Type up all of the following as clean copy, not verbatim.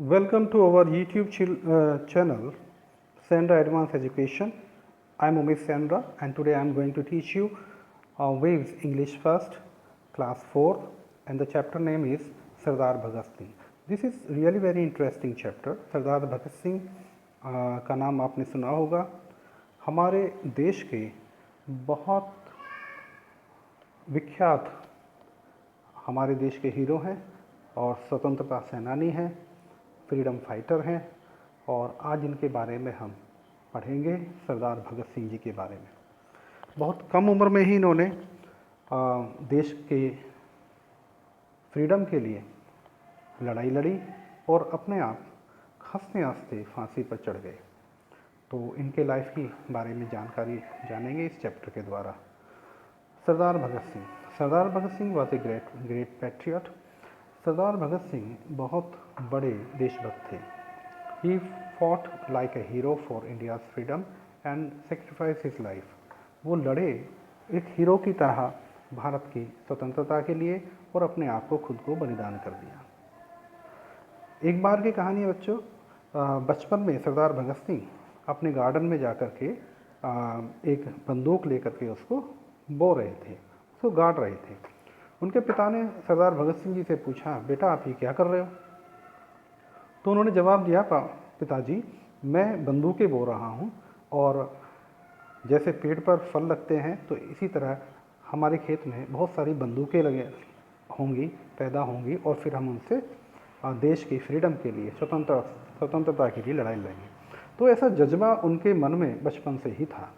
Welcome to our YouTube channel, Sandra Advanced Education. I'm Umesh Sandra, and today I'm going to teach you Waves English First, Class 4, and the chapter name is Sardar Bhagat Singh. This is really very interesting chapter. सरदार भगत सिंह का नाम आपने सुना होगा. हमारे देश के बहुत विख्यात हमारे देश के हीरो हैं और स्वतंत्रता सेनानी हैं, फ्रीडम फाइटर हैं, और आज इनके बारे में हम पढ़ेंगे, सरदार भगत सिंह जी के बारे में. बहुत कम उम्र में ही इन्होंने देश के फ्रीडम के लिए लड़ाई लड़ी और अपने आप हंसते हंसते फांसी पर चढ़ गए. तो इनके लाइफ की बारे में जानकारी जानेंगे इस चैप्टर के द्वारा. Sardar Bhagat Singh. Sardar Bhagat Singh was a great patriot. Sardar Bhagat Singh बहुत बड़े देशभक्त थे. He fought like a hero for India's freedom and sacrifice his life. वो लड़े एक हीरो की तरह भारत की स्वतंत्रता के लिए और अपने आप को खुद को बलिदान कर दिया. एक बार की कहानी है बच्चों. बचपन में सरदार भगत सिंह अपने गार्डन में जाकर के एक बंदूक लेकर के उसको बो रहे थे, उसको गाड़ रहे थे. उनके पिता ने सरदार भगत सिंह जी से पूछा, बेटा आप ये क्या कर रहे हो? तो उन्होंने जवाब दिया, पिताजी मैं बंदूकें बो रहा हूँ, और जैसे पेड़ पर फल लगते हैं तो इसी तरह हमारे खेत में बहुत सारी बंदूकें लगे होंगी, पैदा होंगी, और फिर हम उनसे देश की फ्रीडम के लिए, स्वतंत्रता के लिए लड़ाई लड़ेंगे. तो ऐसा जज्बा उनके मन में बचपन से ही था.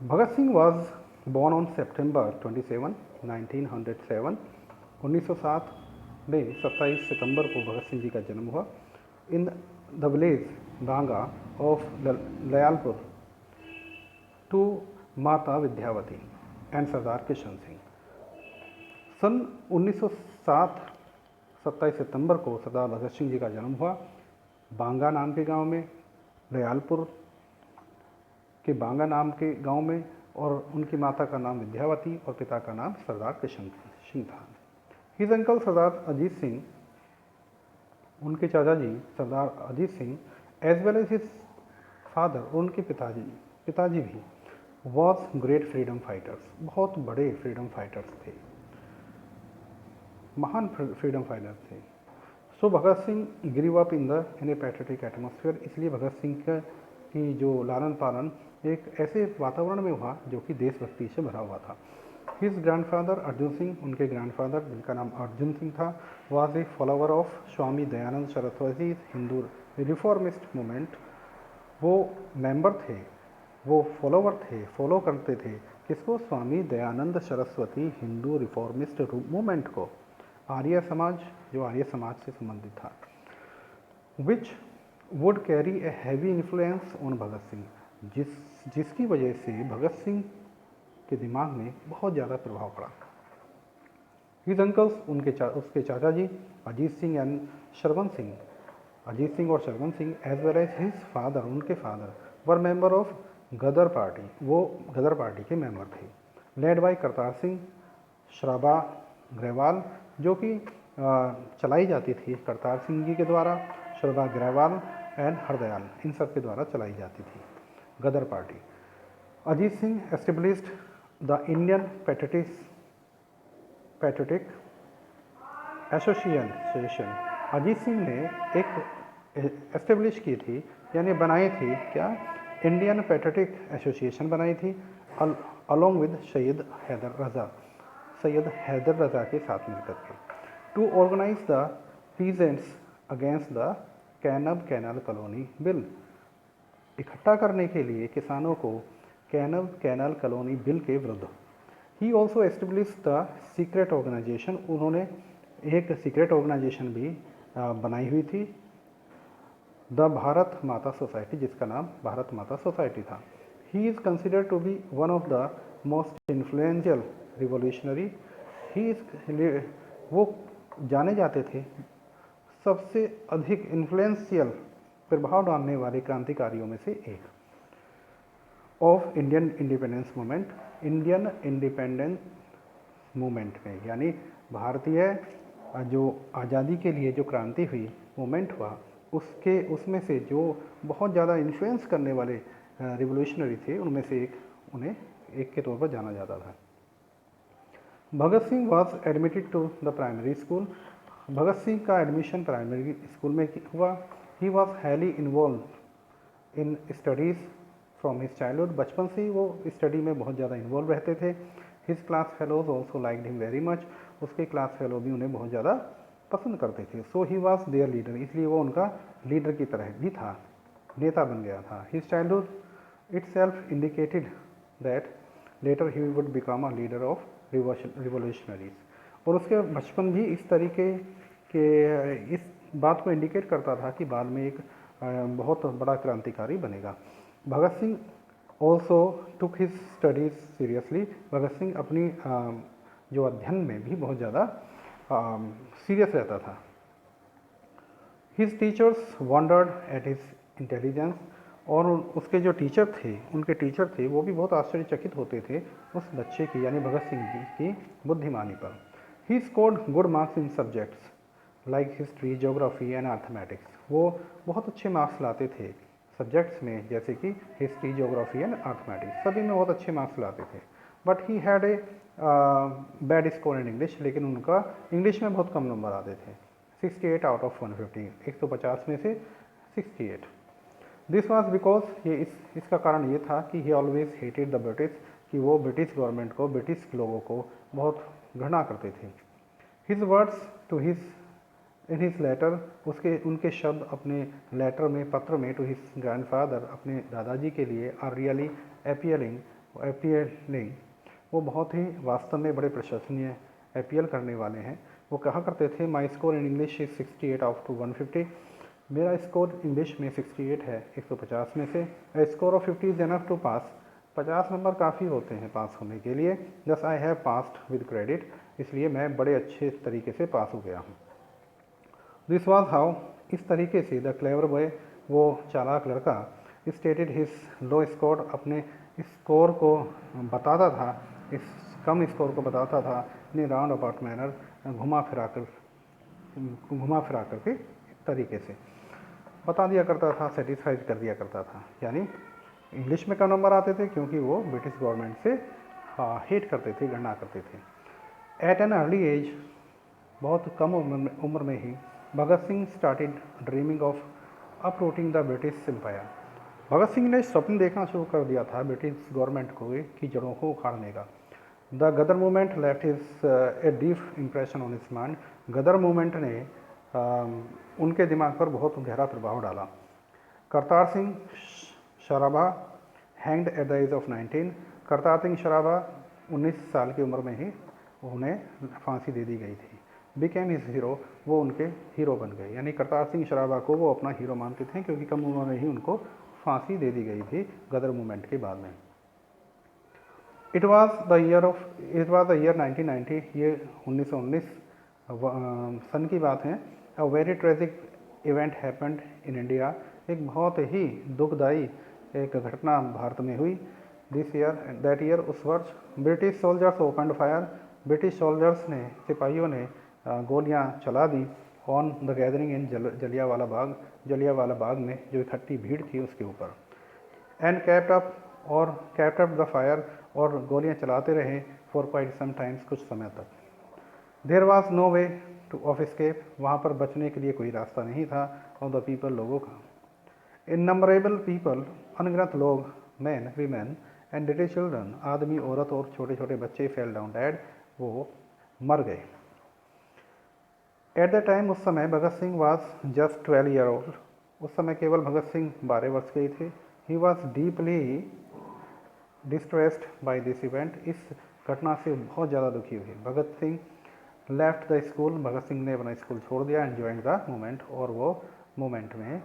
Bhagat Singh was born on September 27, 1907. 1907 में 27 सितंबर को भगत सिंह जी का जन्म हुआ in the village Banga of Lyallpur to Mata Vidyavati and Sardar Kishan Singh. सन 1907 27 सितंबर को सरदार भगत सिंह जी का जन्म हुआ बांगा नाम के गांव में, लयालपुर के बांगा नाम के गांव में, और उनकी माता का नाम विद्यावती और पिता का नाम सरदार किशन सिंह था. हिज अंकल सरदार अजीत सिंह, उनके चाचा जी Sardar Ajit Singh, as well as his father, उनके पिताजी भी वॉज ग्रेट फ्रीडम फाइटर्स, बहुत बड़े फ्रीडम फाइटर्स थे, महान फ्रीडम फाइटर थे. So Bhagat Singh grew up in a patriotic atmosphere. इसलिए भगत सिंह की जो लालन पालन एक ऐसे वातावरण में हुआ जो कि देशभक्ति से भरा हुआ था. हिज ग्रैंडफादर अर्जुन सिंह, उनके ग्रैंडफादर जिनका नाम अर्जुन सिंह था, was a follower of Swami Dayanand Saraswati Hindu reformist movement. वो मेंबर थे, वो फॉलोवर थे, फॉलो करते थे किसको? स्वामी दयानंद सरस्वती हिंदू रिफॉर्मिस्ट मूवमेंट को, आर्य समाज, जो आर्य समाज से संबंधित था. Which would carry a heavy influence on Bhagat Singh, जिसकी वजह से भगत सिंह के दिमाग में बहुत ज़्यादा प्रभाव पड़ा. हिज अंकल्स, उसके चाचा जी अजीत सिंह एंड शरवण सिंह, अजीत सिंह और Sharwan Singh, as well as his father, उनके father were member of Ghadar party, वो गदर पार्टी के मेंबर थे, लेड बाय करतार सिंह, शराबा ग्रेवाल, जो कि चलाई जाती थी करतार सिंह जी के द्वारा, शराबा ग्रेवाल एंड हरदयाल, इन सब के द्वारा चलाई जाती थी Ghadar party. Ajit Singh established the Indian patriotic association. Ajit Singh ने एक एस्टेब्लिश की थी, यानी बनाई थी क्या? इंडियन पैट्रियोटिक एसोसिएशन बनाई थी, अलोंग विद सैयद हैदर रजा के साथ मिलकर के, to organise the peasants against the कैनब कैनाल कॉलोनी बिल. इकट्ठा करने के लिए किसानों को कैनब कैनाल कॉलोनी बिल के विरुद्ध. He also establish the secret organisation. उन्होंने एक सीक्रेट ऑर्गेनाइजेशन भी बनाई हुई थी, द भारत माता सोसाइटी, जिसका नाम भारत माता सोसाइटी था. He is considered to be one of the most influential revolutionary. वो जाने जाते थे सबसे अधिक इन्फ्लुएंशियल, प्रभाव डालने वाले क्रांतिकारियों में से एक. Of Indian independence movement, Indian independence movement में, यानी भारतीय जो आज़ादी के लिए जो क्रांति हुई, मूवमेंट हुआ, उसमें से जो बहुत ज़्यादा इन्फ्लुएंस करने वाले रिवोल्यूशनरी थे, उनमें से उन्हें एक के तौर पर जाना जाता था। Bhagat Singh was admitted to the primary school. Bhagat Singh का एडमिशन प्राइमरी स्कूल में हुआ। He was highly involve in studies from his childhood. बचपन से ही वो स्टडी में बहुत ज़्यादा इन्वॉल्व रहते थे। His class fellows also liked him very much. उसके क्लास फेलो भी उन्हें बहुत ज़्यादा पसंद करते थे। सो ही वॉज देयर लीडर, इसलिए वो उनका लीडर की तरह भी था, नेता बन गया था। His childhood itself indicated that later he would become a leader of revolutionaries। और उसके बचपन भी इस तरीके के इस बात को इंडिकेट करता था कि बाद में एक बहुत बड़ा क्रांतिकारी बनेगा। Bhagat Singh also took his studies seriously. Bhagat Singh अपनी जो अध्ययन में भी बहुत ज़्यादा सीरियस रहता था। His teachers wondered at his intelligence. और उसके जो टीचर थे, उनके टीचर थे, वो भी बहुत आश्चर्यचकित होते थे उस बच्चे की, यानी भगत सिंह जी की बुद्धिमानी पर। He scored good marks in subjects like history, geography and mathematics. वो बहुत अच्छे मार्क्स लाते थे सब्जेक्ट्स में, जैसे कि हिस्ट्री, ज्योग्राफी एंड मैथमेटिक्स, सभी में बहुत अच्छे मार्क्स लाते थे। But he had a bad score in English. लेकिन उनका इंग्लिश में बहुत कम नंबर आते थे, 68 आउट ऑफ 150, 150 में से 68। दिस वॉज बिकॉज इसका कारण ये था कि ही ऑलवेज हेटेड द ब्रिटिश, कि वो ब्रिटिश गवर्नमेंट को, ब्रिटिश लोगों को बहुत घृणा करते थे। His words to his in his letter, उनके शब्द अपने लेटर में, पत्र में, टू हिज ग्रैंडफादर, अपने दादाजी के लिए, आर रियली अपीलिंग, वो बहुत ही वास्तव में बड़े प्रशंसनीय, अपील करने वाले हैं। वो कहा करते थे, माई score in English is 68 out of 150। मेरा स्कोर इंग्लिश में 68 है 150 में से। A score of 50 is enough to pass. 50 number काफ़ी होते हैं पास होने के लिए। Just I have passed with credit, इसलिए मैं बड़े अच्छे तरीके से पास हो गया हूँ। दिस वॉज हाउ, इस तरीके से द क्लेवर बॉय, वो चालाक लड़का, स्टेटेड हिज लो स्कोर, अपने स्कोर को बताता था, इस कम स्कोर को बताता था, इन राउंड अबाउट मैनर, घुमा फिरा कर के तरीके से बता दिया करता था, सेटिस्फाइड कर दिया करता था। यानी इंग्लिश में कम नंबर आते थे क्योंकि वो ब्रिटिश गवर्नमेंट से हेट करते थे, घृणा करते थे। एट एन अर्ली एज, बहुत कम उम्र में ही Bhagat Singh started dreaming of uprooting the British empire. Bhagat Singh ने स्वप्न देखना शुरू कर दिया था ब्रिटिश गवर्नमेंट को की जड़ों को उखाड़ने का। The Ghadar movement left is a deep impression on his mind. Ghadar movement ने उनके दिमाग पर बहुत गहरा प्रभाव डाला। Kartar Singh Sarabha hanged at the age of 19। Kartar Singh Sarabha 19 साल की उम्र में ही उन्हें फांसी दे दी गई थी। बिकेम हिज हीरो, वो उनके हीरो बन गए। यानी करतार सिंह सराभा को वो अपना हीरो मानते थे क्योंकि कम उम्र में ही उनको फांसी दे दी गई थी गदर मूवमेंट के बाद में। इट वॉज द ईयर 1990, ये 1919 सन की बात है। A very tragic event happened in India, एक बहुत ही दुखदाई एक घटना भारत में हुई। दैट ईयर, उस वर्ष, British soldiers opened fire, British soldiers ने, सिपाहियों ने गोलियां चला दी ऑन द गैदरिंग इन जलियांवाला बाग में जो इकट्ठी भीड़ थी उसके ऊपर। And kept up the fire, और गोलियां चलाते रहे फॉर क्वाइट सम टाइम्स, कुछ समय तक। There was no way to of escape, वहाँ पर बचने के लिए कोई रास्ता नहीं था ऑफ द पीपल, लोगों का। इननंबरेबल पीपल, अनगिनत लोग, man, women and little children, आदमी, औरत और छोटे छोटे बच्चे, फेल डाउन डेड, वो मर गए। एट द टाइम, उस समय, Bhagat Singh was just 12 year old, उस समय केवल भगत सिंह 12 वर्ष के ही थे। He was deeply distressed by this event, इस घटना से बहुत ज़्यादा दुखी हुए। Bhagat Singh left the school, Bhagat Singh ने अपना स्कूल छोड़ दिया, एंड ज्वाइन द मूवमेंट, और वो मूवमेंट में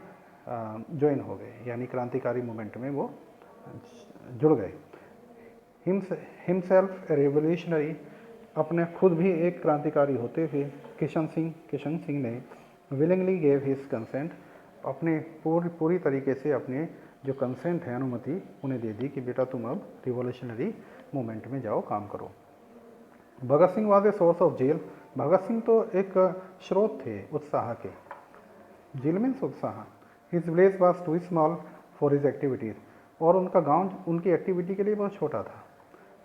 ज्वाइन हो गए, यानी क्रांतिकारी मूवमेंट में वो जुड़ गए। हिमसेल्फ ए रेवोल्यूशनरी, अपने खुद भी एक क्रांतिकारी होते हुए किशन सिंह ने विलिंगली गेव हिज कंसेंट, अपने पूरी तरीके से अपने जो कंसेंट है, अनुमति उन्हें दे दी कि बेटा तुम अब रिवोल्यूशनरी मूवमेंट में जाओ, काम करो। Bhagat Singh was a source of zeal, Bhagat Singh तो एक स्रोत थे उत्साह के, झील मीन्स उत्साह। His village was too small for his activities, और उनका गांव उनकी एक्टिविटी के लिए बहुत छोटा था।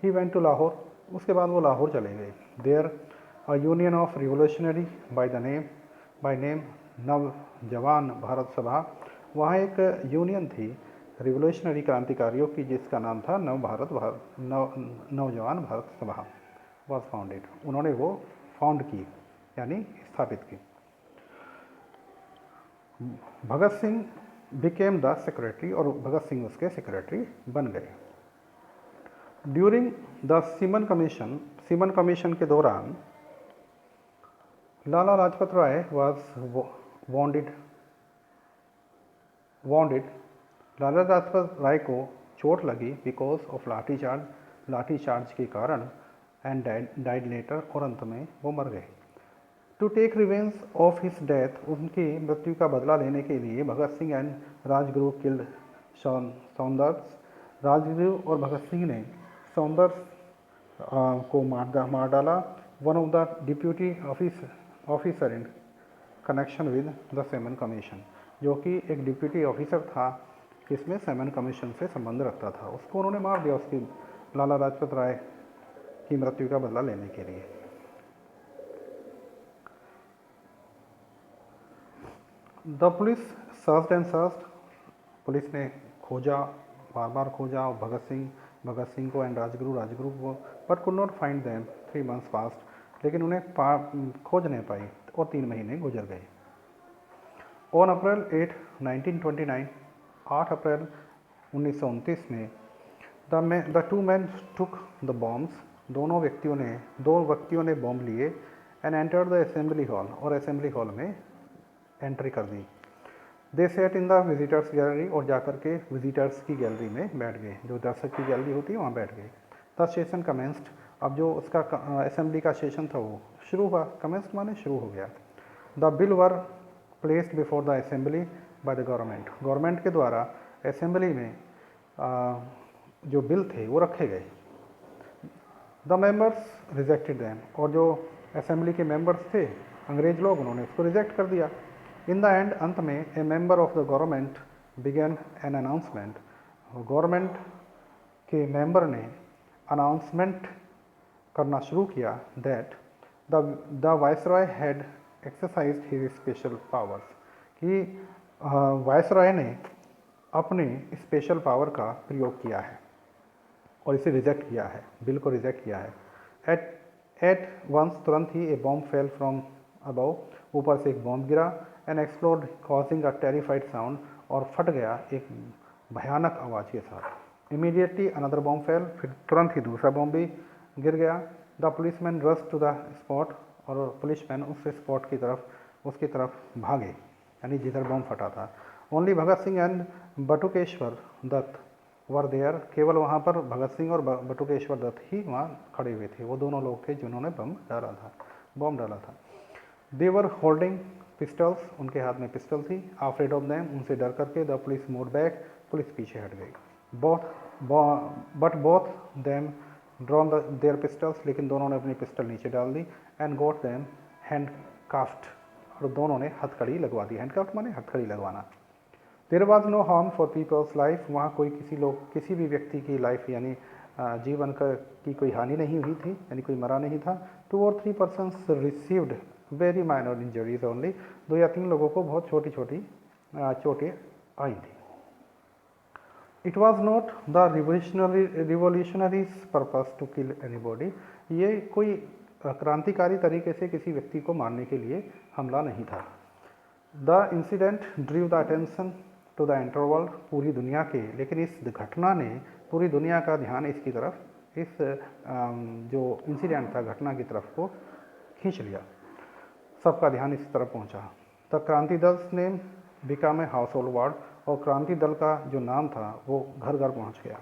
ही वेंट टू लाहौर, उसके बाद वो लाहौर चले गए। There a union of revolutionary by name Naujawan Bharat Sabha, वहाँ एक यूनियन थी रिवोल्यूशनरी क्रांतिकारियों की जिसका नाम था नवजवान भारत सभा वॉज फाउंडेड। उन्होंने वो फाउंड की यानी स्थापित की। भगत सिंह बिकेम द सेक्रेटरी, और भगत सिंह उसके सेक्रेटरी बन गए। ड्यूरिंग द सीमन कमीशन के दौरान लाला लाजपत राय वॉज वॉन्डेड। लाला लाजपत राय को चोट लगी बिकॉज ऑफ लाठीचार्ज के कारण, एंड डाइड लेटर, और अंत में वो मर गए। To take revenge of his death, उनकी मृत्यु का बदला लेने के लिए Bhagat Singh and Rajguru killed Saunders. Rajguru और भगत सिंह ने सौंदर्स को मार डाला। One of the deputy officer in connection with the Simon commission, जो कि एक डिप्यूटी ऑफिसर था जिसमें सेमन कमीशन से संबंध रखता था, उसको उन्होंने मार दिया उसकी लाला लाजपत राय की मृत्यु का बदला लेने के लिए। The police searched and searched, police ने खोजा, बार बार खोजा भगत सिंह को एंड राजगुरु को, but could not find them. 3 months past, लेकिन उन्हें खोज नहीं पाई और 3 महीने गुजर गए। ऑन अप्रैल 8, 1929, 8 अप्रैल 1929 में the two man took the bombs, दो व्यक्तियों ने बॉम्ब लिए, and entered the assembly hall, और असेंबली हॉल में एंट्री कर दी। They set in the visitors gallery, और जाकर के विजिटर्स की गैलरी में बैठ गए, जो दर्शक की गैलरी होती है वहाँ बैठ गए। द सेशन कमेंस्ड, अब जो उसका असेंबली का सेशन था वो शुरू हुआ। कमेंस्ड माने शुरू हो गया। The bill were placed before the assembly by the government के द्वारा असेंबली में जो बिल थे वो रखे गए। द मेंबर्स रिजेक्टेड दैम, और जो असेंबली के मेंबर्स थे अंग्रेज लोग, उन्होंने उसको रिजेक्ट कर दिया। इन द एंड, अंत में, a member of the government began an announcement, government के मेंबर ने अनाउंसमेंट करना शुरू किया that the viceroy had exercised his special powers, कि वायसरॉय ने अपने स्पेशल पावर का प्रयोग किया है और इसे रिजेक्ट किया है, बिल को रिजेक्ट किया है। एट वंस, तुरंत ही, ए बॉम्ब फेल फ्रॉम अबव, ऊपर से एक बॉम्ब गिरा, and explode causing a terrified sound, और फट गया एक भयानक आवाज़ के साथ। इमीडिएटली अनदर बॉम्ब फेल, फिर तुरंत ही दूसरा बॉम्ब भी गिर गया। The policeman rush to the spot, और पुलिसमैन उस स्पॉट की तरफ उसकी तरफ भागे, यानी जिधर बॉम्ब फटा था। Only Bhagat Singh and Batukeshwar Dutt were there, केवल वहाँ पर भगत सिंह और बटुकेश्वर दत्त ही वहाँ खड़े हुए थे। वो दोनों लोग थे जिन्होंने बॉम्ब डाला था। दे वर होल्डिंग पिस्टल्स, उनके हाथ में पिस्टल थी। आफ्रेड ऑफ देम, उनसे डर करके। The police move back, police पीछे हट गई। But both them drawn their pistols, लेकिन दोनों ने अपनी पिस्टल नीचे डाल दी। And got them handcuffed, और दोनों ने हथकड़ी लगवा दी। हैंड काफ्ट माने हथकड़ी लगवाना। There was no harm for peoples life, वहाँ कोई किसी भी व्यक्ति की लाइफ यानी जीवन की कोई हानि नहीं हुई थी, यानी कोई मरा नहीं था। 2 or 3 persons received very minor injuries only, 2 या 3 लोगों को बहुत छोटी छोटी चोटें आई थी। It was not the revolutionaries purpose to kill anybody, ये कोई क्रांतिकारी तरीके से किसी व्यक्ति को मारने के लिए हमला नहीं था। The incident drew the attention to the entire world, पूरी दुनिया के, लेकिन इस घटना ने पूरी दुनिया का ध्यान इसकी तरफ, इस जो इंसिडेंट था घटना की तरफ को खींच लिया, सबका ध्यान इस तरफ पहुंचा। द क्रांति दल ने become a house hold word, और क्रांति दल का जो नाम था वो घर घर पहुंच गया।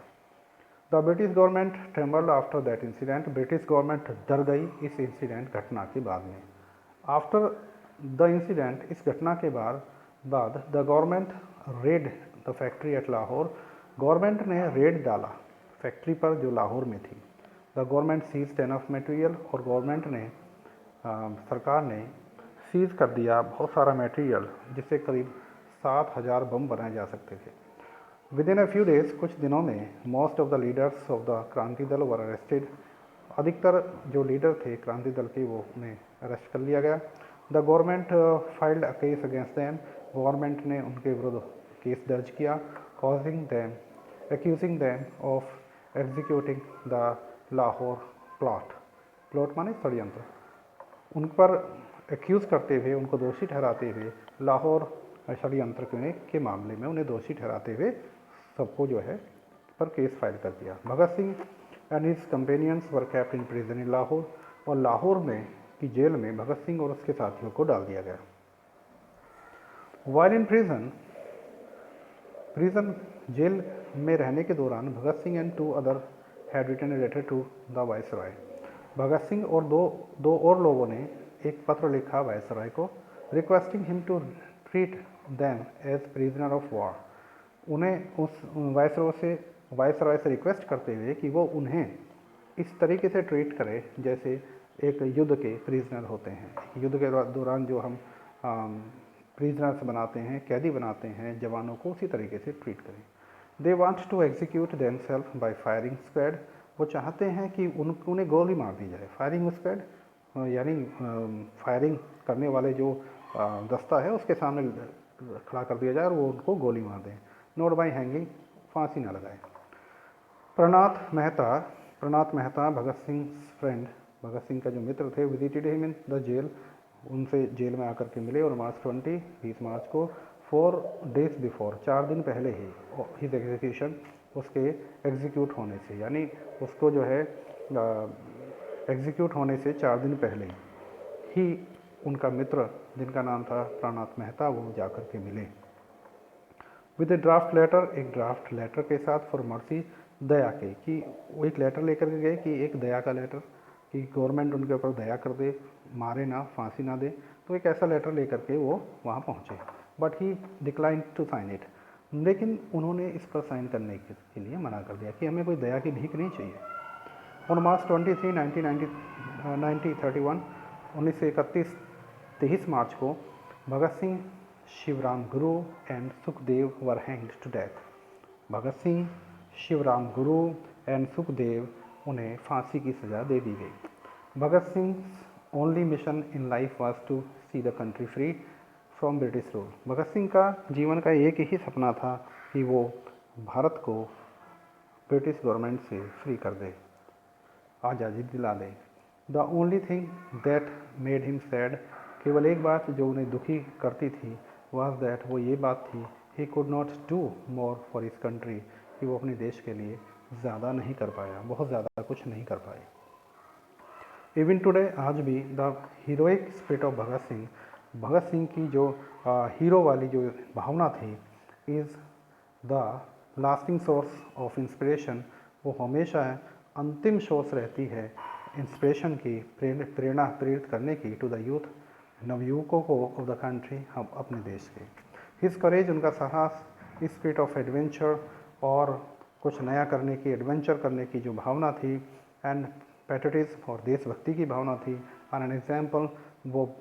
The British government trembled after that incident, British government डर गई इस इंसिडेंट घटना के बाद में। आफ्टर द इंसिडेंट, इस घटना के बाद the government raid the factory at Lahore, government ने रेड डाला फैक्ट्री पर जो लाहौर में थी। The government seized enough material, और गवर्नमेंट ने सरकार ने सीज कर दिया बहुत सारा मटेरियल, जिससे करीब 7,000 बम बनाए जा सकते थे। With in a few days, कुछ दिनों में, most of the leaders of the Kranti Dal were arrested. अधिकतर जो लीडर थे क्रांति दल के, वो उन्हें अरेस्ट कर लिया गया। The government filed a case against them. Government ने उनके विरुद्ध केस दर्ज किया, accusing them of executing the Lahore plot. Plot माने षड्यंत्र। उन पर एक्यूज़ करते हुए, उनको दोषी ठहराते हुए, लाहौर षड्यंत्र के मामले में उन्हें दोषी ठहराते हुए सबको जो है पर केस फाइल कर दिया। Bhagat Singh and his companions were kept in prison in Lahore. और लाहौर में की जेल में भगत सिंह और उसके साथियों को डाल दिया गया। वाइल इन प्रिजन जेल में रहने के दौरान Bhagat Singh and 2 other had written a letter to the viceroy. Bhagat Singh और दो और लोगों ने एक पत्र लिखा वायसराय को, requesting him to treat them as prisoner of war. उन्हें उस वायसराय से रिक्वेस्ट करते हुए कि वो उन्हें इस तरीके से ट्रीट करे जैसे एक युद्ध के प्रिजनर होते हैं। युद्ध के दौरान जो हम प्रिजनर्स बनाते हैं, कैदी बनाते हैं जवानों को, उसी तरीके से ट्रीट करें। They want to execute themselves by firing squad. वो चाहते हैं कि उन्हें गोली मार दी जाए। फायरिंग स्क्वाड यानी फायरिंग करने वाले जो दस्ता है उसके सामने खड़ा कर दिया जाए और वो उनको गोली मार दें। नोट बाय हैंगिंग, फांसी ना लगाए। प्रणात मेहता भगत सिंह फ्रेंड, भगत सिंह का जो मित्र थे, visited him in the jail. उनसे जेल में आकर के मिले और मार्च 20 मार्च को 4 days बिफोर, 4 दिन पहले ही हिज एग्जीक्यूशन, उसके एग्जीक्यूट होने से, यानी उसको जो है एग्जीक्यूट होने से 4 दिन पहले ही उनका मित्र जिनका नाम था प्राणात मेहता, वो जाकर के मिले। विद ए ड्राफ्ट लेटर, एक ड्राफ्ट लेटर के साथ, फॉर मर्सी, दया के, कि वो एक लेटर लेकर के गए कि एक दया का लेटर, कि गवर्नमेंट उनके ऊपर दया कर दे, मारे ना, फांसी ना दे। तो एक ऐसा लेटर लेकर के वो वहाँ पहुँचे। But he decline to sign it. लेकिन उन्होंने इस पर साइन करने के लिए मना कर दिया कि हमें कोई दया की भीख नहीं चाहिए। ऑन मार्च 23, 1931, 23 मार्च को Bhagat Singh, Shivram Guru and Sukhdev were hanged to death. Bhagat Singh, Shivram Guru and Sukhdev, उन्हें फांसी की सज़ा दे दी गई। Bhagat Singh only mission in life was to see the country free from British rule. Bhagat Singh का जीवन का एक ही सपना था कि वो भारत को ब्रिटिश गवर्नमेंट से फ्री कर दे, आज़ादी दिला दे। The only thing that made him sad, केवल एक बात जो उन्हें दुखी करती थी, वाज दैट, वो ये बात थी, he could not do more for his country, कि वो अपने देश के लिए ज़्यादा नहीं कर पाया, बहुत ज़्यादा कुछ नहीं कर पाए। इवन टुडे, आज भी, the heroic spirit of Bhagat Singh की जो हीरो वाली जो भावना थी, is the lasting source of inspiration, वो हमेशा अंतिम सोर्स रहती है इंस्पिरेशन की, प्रेरणा प्रेरित करने की, टू द यूथ, नवयुवकों को, ऑफ द कंट्री, हम अपने देश के। हिज करेज, उनका साहस, स्पिरिट ऑफ एडवेंचर, और कुछ नया करने की, एडवेंचर करने की जो भावना थी, एंड पैट्रियटिज्म, और देशभक्ति की भावना थी, एंड एन एग्जाम्पल, वो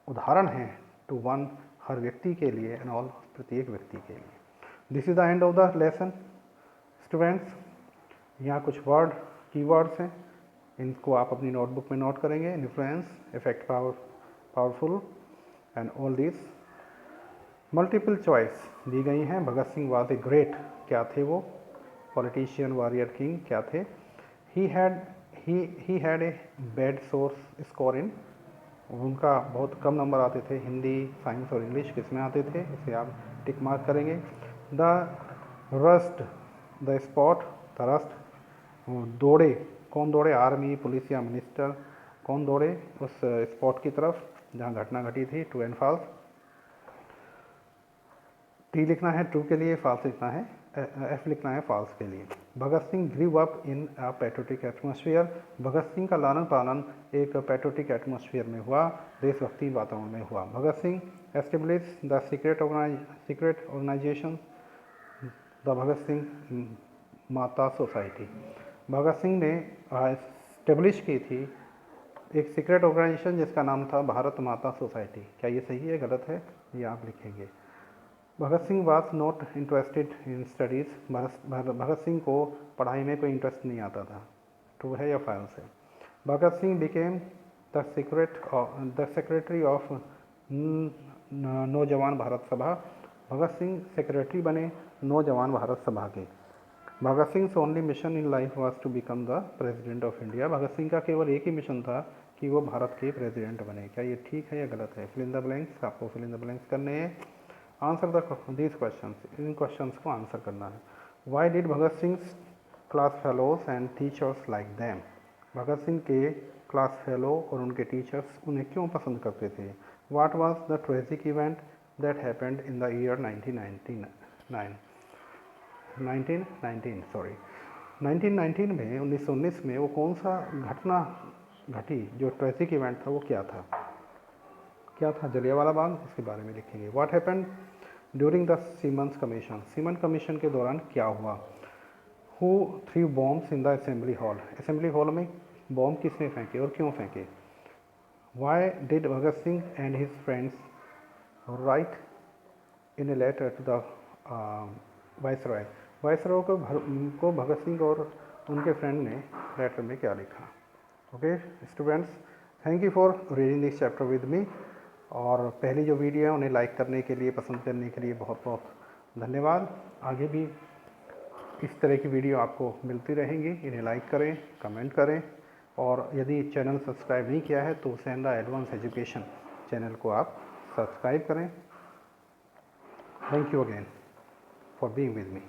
उदाहरण है, टू वन, हर व्यक्ति के लिए, एंड ऑल, प्रत्येक व्यक्ति के लिए। This is the end of the lesson students. यहाँ कुछ कीवर्ड्स हैं, इनको आप अपनी नोटबुक में नोट करेंगे। Influence, effect, powerful, and all this. Multiple choice दी गई हैं। Bhagat Singh was a great, क्या थे वो? पॉलिटिशियन, वॉरियर, किंग, क्या थे? He had a bad source score in, उनका बहुत कम नंबर आते थे हिंदी, साइंस और इंग्लिश, किसमें आते थे? इसे आप टिक मार्क करेंगे। The rust, the spot, the rust, दौड़े, कौन दौड़े? आर्मी, पुलिस या मिनिस्टर, कौन दौड़े उस स्पॉट की तरफ जहाँ घटना घटी थी? True and false. टी लिखना है ट्रू के लिए, फॉल्स लिखना है, एफ लिखना है फॉल्स के लिए। Bhagat Singh grew up in a patriotic atmosphere, Bhagat Singh का लालन पालन एक पैट्रियोटिक एटमॉस्फेयर में हुआ, देशभक्ति वातावरण में हुआ। Bhagat Singh establish the secret organisation, the Bhagat Singh Mata society, भगत सिंह ने एस्टेब्लिश की थी एक सीक्रेट ऑर्गेनाइजेशन जिसका नाम था भारत माता सोसाइटी। क्या ये सही है गलत है, ये आप लिखेंगे। Bhagat Singh was not interested in studies. Bhagat Singh को पढ़ाई में कोई इंटरेस्ट नहीं आता था। ट्रू है या फॉल्स है? Bhagat Singh became the secretary of Naujawan Bharat सभा। भगत सिंह सेक्रेटरी बने नौजवान भारत सभा के। Bhagat Singh only mission in life was to become the president of India. Bhagat Singh का केवल एक ही मिशन था कि वो भारत के प्रेसिडेंट बने। क्या ये ठीक है या गलत है? फिल इन द ब्लैंक्स, आपको फिल इन द ब्लैंक्स करने हैं। आंसर दीज क्वेश्चंस, इन क्वेश्चंस को आंसर करना है। Why did Bhagat Singh class fellows and teachers like them? Bhagat Singh के क्लास फेलो और उनके टीचर्स उन्हें क्यों पसंद करते थे? What was the tragic event that happened in the year 1919 में 1919 में वो कौन सा घटना घटी जो ट्रेजिक इवेंट था, वो क्या था? क्या था? जलियांवाला बाग, उसके बारे में लिखेंगे। What happened during the Simons commission? Simon commission के दौरान क्या हुआ? Who threw bombs in the assembly hall? Assembly hall में बॉम्ब किसने फेंके और क्यों फेंके? Why did Bhagat Singh and his friends write in a letter to the viceroy? Viceroy को भगत सिंह और उनके फ्रेंड ने लेटर में क्या लिखा? Okay students, thank you for reading this chapter with me. और पहली जो वीडियो है उन्हें लाइक करने के लिए, पसंद करने के लिए बहुत बहुत धन्यवाद। आगे भी इस तरह की वीडियो आपको मिलती रहेंगी। इन्हें लाइक करें, कमेंट करें, और यदि चैनल सब्सक्राइब नहीं किया है तो सेंडा एडवांस एजुकेशन चैनल को आप सब्सक्राइब करें। Thank you again for being with me.